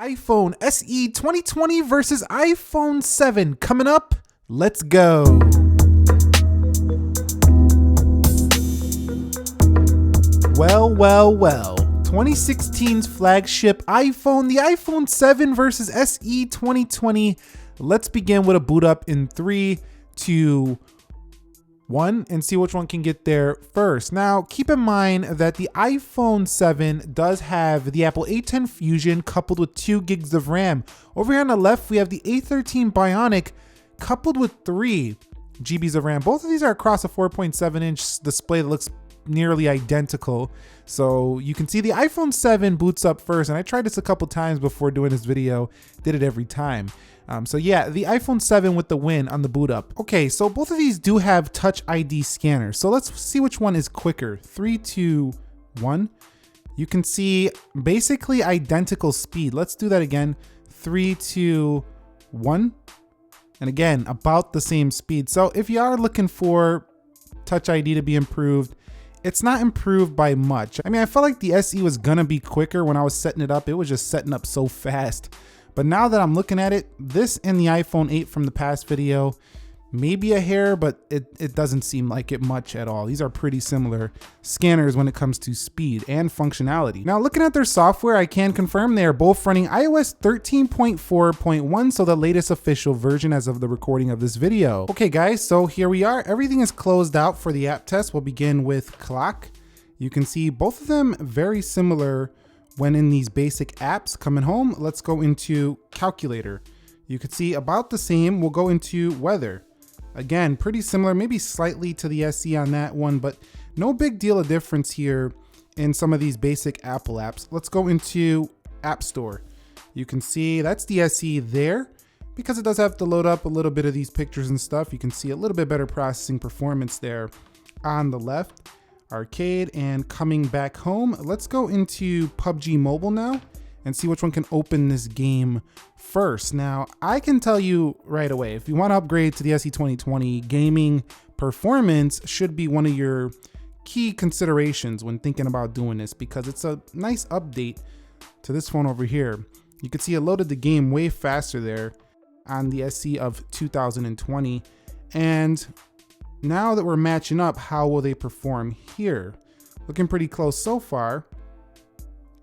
iPhone SE 2020 versus iPhone 7 coming up. Let's go. Well. 2016's flagship iPhone, the iPhone 7 versus SE 2020. Let's begin with a boot up in 3, 2, 1 and see which one can get there first. Now, keep in mind that the iPhone 7 does have the Apple A10 Fusion coupled with 2 gigs of RAM. Over here on the left, we have the A13 Bionic coupled with 3 GBs of RAM. Both of these are across a 4.7-inch display that looks nearly identical. So you can see the iPhone 7 boots up first, and I tried this a couple times before doing this video, did it every time. So yeah, the iPhone 7 with the win on the boot up. Okay, so both of these do have Touch ID scanners. So let's see which one is quicker. 3, 2, 1. You can see basically identical speed. Let's do that again. 3, 2, 1. And again, about the same speed. So if you are looking for Touch ID to be improved, it's not improved by much. I mean, I felt like the SE was gonna be quicker when I was setting it up. It was just setting up so fast. But now that I'm looking at it, this and the iPhone 8 from the past video, maybe a hair, but it doesn't seem like it much at all. These are pretty similar scanners when it comes to speed and functionality. Now, looking at their software, I can confirm they are both running iOS 13.4.1, so the latest official version as of the recording of this video. Okay guys, so here we are. Everything is closed out for the app test. We'll begin with Clock. You can see both of them very similar when in these basic apps. Coming home, let's go into Calculator. You can see about the same. We'll go into Weather. Again, pretty similar, maybe slightly to the SE on that one, but no big deal of difference here in some of these basic Apple apps. Let's go into App Store. You can see that's the SE there. Because it does have to load up a little bit of these pictures and stuff, you can see a little bit better processing performance there on the left. Arcade, and coming back home, let's go into PUBG Mobile now and see which one can open this game first. Now, I can tell you right away, if you want to upgrade to the SE 2020, gaming performance should be one of your key considerations when thinking about doing this, because it's a nice update to this phone over here. You can see it loaded the game way faster there on the SE of 2020, and now that we're matching up, how will they perform here? Looking pretty close so far.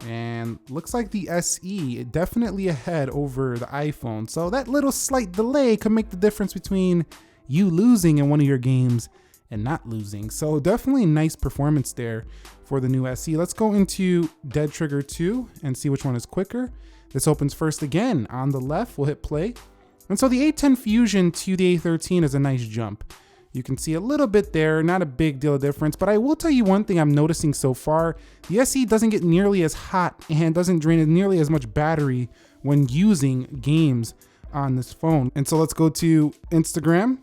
And looks like the SE definitely ahead over the iPhone. So that little slight delay could make the difference between you losing in one of your games and not losing. So definitely nice performance there for the new SE. Let's go into Dead Trigger 2 and see which one is quicker. This opens first again on the left. We'll hit play. And so the A10 Fusion to the A13 is a nice jump. You can see a little bit there, not a big deal of difference, but I will tell you one thing I'm noticing so far. The SE doesn't get nearly as hot and doesn't drain nearly as much battery when using games on this phone. And so let's go to Instagram.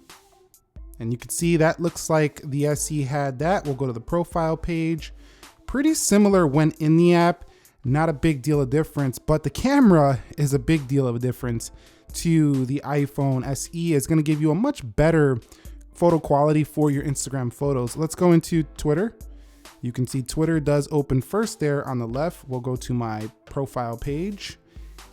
And you can see that looks like the SE had that. We'll go to the profile page. Pretty similar when in the app, not a big deal of difference, but the camera is a big deal of a difference to the iPhone SE. It's gonna give you a much better photo quality for your Instagram photos. Let's go into Twitter. You can see Twitter does open first there on the left. We'll go to my profile page,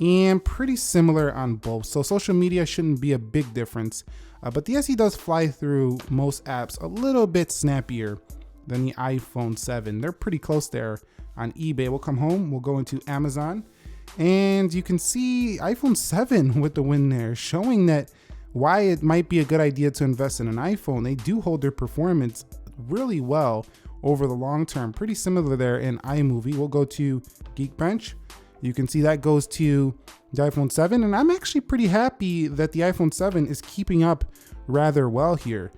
and pretty similar on both. So social media shouldn't be a big difference, but the SE does fly through most apps a little bit snappier than the iPhone 7. They're pretty close there on eBay. We'll come home, we'll go into Amazon, and you can see iPhone 7 with the win there, showing that why it might be a good idea to invest in an iPhone. They do hold their performance really well over the long term. Pretty similar there in iMovie. We'll go to Geekbench. You can see that goes to the iPhone 7, and I'm actually pretty happy that the iPhone 7 is keeping up rather well here.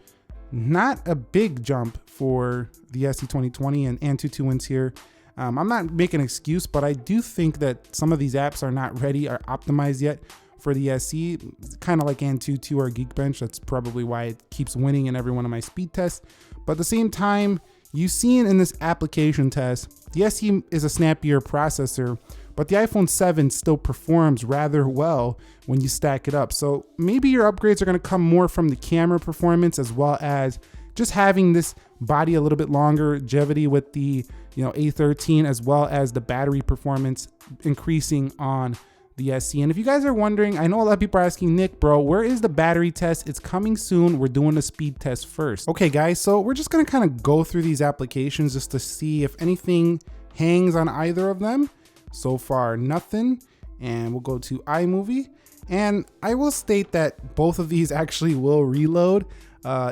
Not a big jump for the SE 2020 and Antutu wins here. I'm not making an excuse, but I do think that some of these apps are not ready or optimized yet for the SE, kind of like Antutu or Geekbench. That's probably why it keeps winning in every one of my speed tests. But at the same time, you've seen in this application test, the SE is a snappier processor, but the iPhone 7 still performs rather well when you stack it up. So maybe your upgrades are going to come more from the camera performance, as well as just having this body a little bit longer, longevity with the A13, as well as the battery performance increasing on the SE. And if you guys are wondering, I know a lot of people are asking, Nick, bro, where is the battery test? It's coming soon. We're doing the speed test first. Okay, guys, so we're just gonna kind of go through these applications just to see if anything hangs on either of them. So far, nothing. And we'll go to iMovie. And I will state that both of these actually will reload.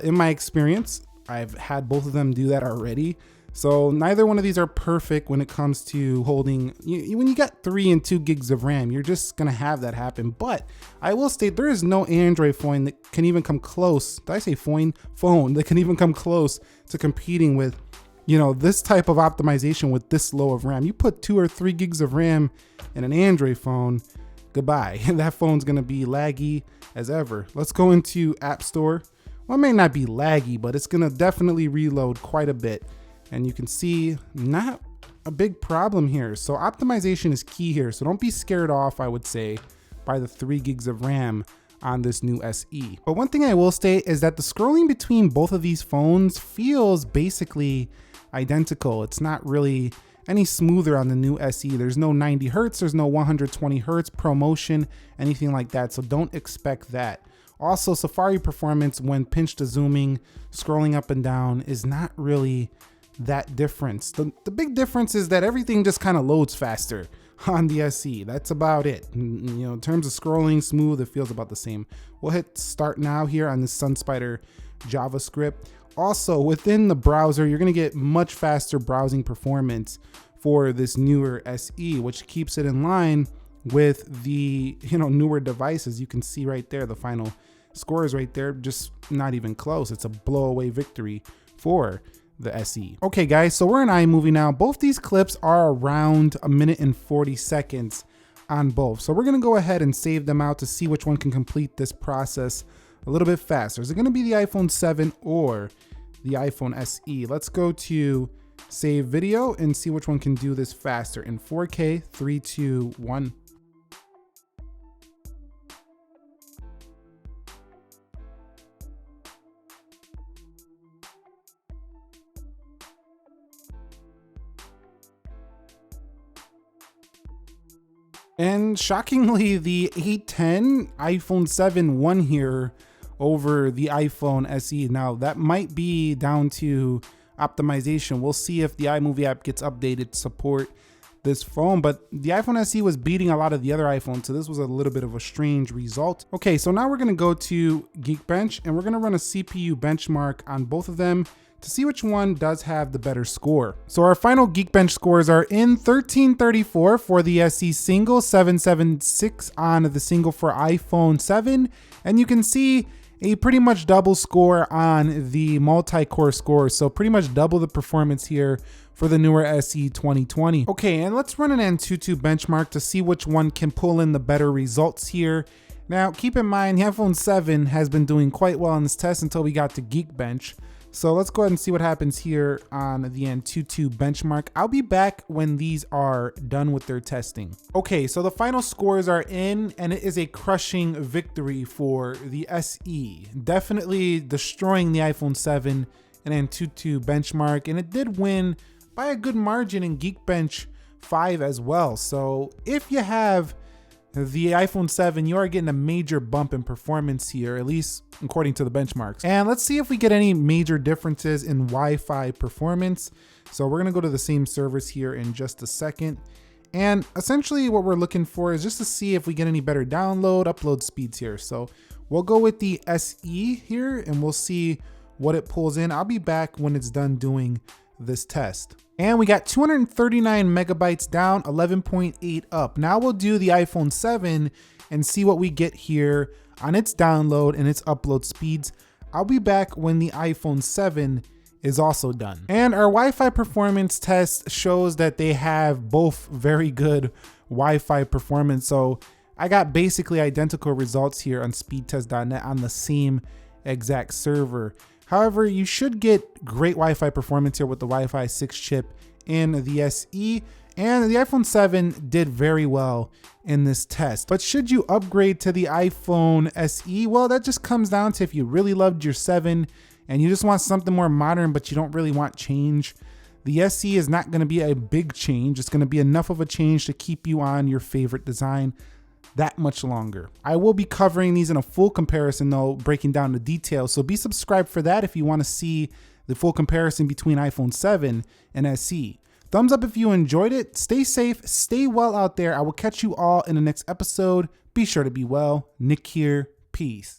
In my experience, I've had both of them do that already. So neither one of these are perfect when it comes to holding, when you got 3 and 2 gigs of RAM, you're just gonna have that happen. But I will state there is no Android phone that can even come close. Did I say phone? Phone that can even come close to competing with, this type of optimization with this low of RAM. You put 2 or 3 gigs of RAM in an Android phone, goodbye. That phone's gonna be laggy as ever. Let's go into App Store. Well, it may not be laggy, but it's gonna definitely reload quite a bit. And you can see not a big problem here. So optimization is key here. So don't be scared off, I would say, by the 3 gigs of RAM on this new SE. But one thing I will state is that the scrolling between both of these phones feels basically identical. It's not really any smoother on the new SE. There's no 90 Hertz, there's no 120 Hertz ProMotion, anything like that. So don't expect that. Also, Safari performance when pinch to zooming, scrolling up and down is not really that difference. The big difference is that everything just kind of loads faster on the SE. That's about it. In terms of scrolling smooth, it feels about the same. We'll hit start now here on the SunSpider JavaScript. Also, within the browser, you're gonna get much faster browsing performance for this newer SE, which keeps it in line with the newer devices. You can see right there, the final scores right there, just not even close. It's a blow-away victory for the SE. Okay guys, so we're in iMovie now. Both these clips are around 1 minute and 40 seconds on both. So we're gonna go ahead and save them out to see which one can complete this process a little bit faster. Is it gonna be the iPhone 7 or the iPhone SE? Let's go to save video and see which one can do this faster in 4K, 3, 2, 1. And shockingly, the 810 iPhone 7 won here over the iPhone SE. Now that might be down to optimization. We'll see if the iMovie app gets updated to support this phone, but the iPhone SE was beating a lot of the other iPhones, so this was a little bit of a strange result. Okay, so now we're gonna go to Geekbench and we're gonna run a CPU benchmark on both of them to see which one does have the better score. So our final Geekbench scores are in 1334 for the SE single, 776 on the single for iPhone 7, and you can see a pretty much double score on the multi-core score. So pretty much double the performance here for the newer SE 2020. Okay, and let's run an Antutu benchmark to see which one can pull in the better results here. Now, keep in mind, the iPhone 7 has been doing quite well in this test until we got to Geekbench. So let's go ahead and see what happens here on the Antutu benchmark. I'll be back when these are done with their testing. Okay, so the final scores are in and it is a crushing victory for the SE. Definitely destroying the iPhone 7 and Antutu benchmark, and it did win by a good margin in Geekbench 5 as well. So if you have the iPhone 7, you are getting a major bump in performance here, at least according to the benchmarks. And let's see if we get any major differences in Wi-Fi performance. So we're gonna go to the same servers here in just a second. And essentially what we're looking for is just to see if we get any better download, upload speeds here. So we'll go with the SE here and we'll see what it pulls in. I'll be back when it's done doing this test. And we got 239 megabytes down, 11.8 up. Now we'll do the iPhone 7 and see what we get here on its download and its upload speeds. I'll be back when the iPhone 7 is also done. And our Wi-Fi performance test shows that they have both very good Wi-Fi performance. So I got basically identical results here on speedtest.net on the same exact server. However, you should get great Wi-Fi performance here with the Wi-Fi 6 chip in the SE, and the iPhone 7 did very well in this test. But should you upgrade to the iPhone SE? Well, that just comes down to if you really loved your 7 and you just want something more modern, but you don't really want change. The SE is not gonna be a big change. It's gonna be enough of a change to keep you on your favorite design. that much longer. I will be covering these in a full comparison though, breaking down the details. So be subscribed for that if you want to see the full comparison between iPhone 7 and SE. Thumbs up if you enjoyed it. Stay safe, stay well out there. I will catch you all in the next episode. Be sure to be well. Nick here. Peace.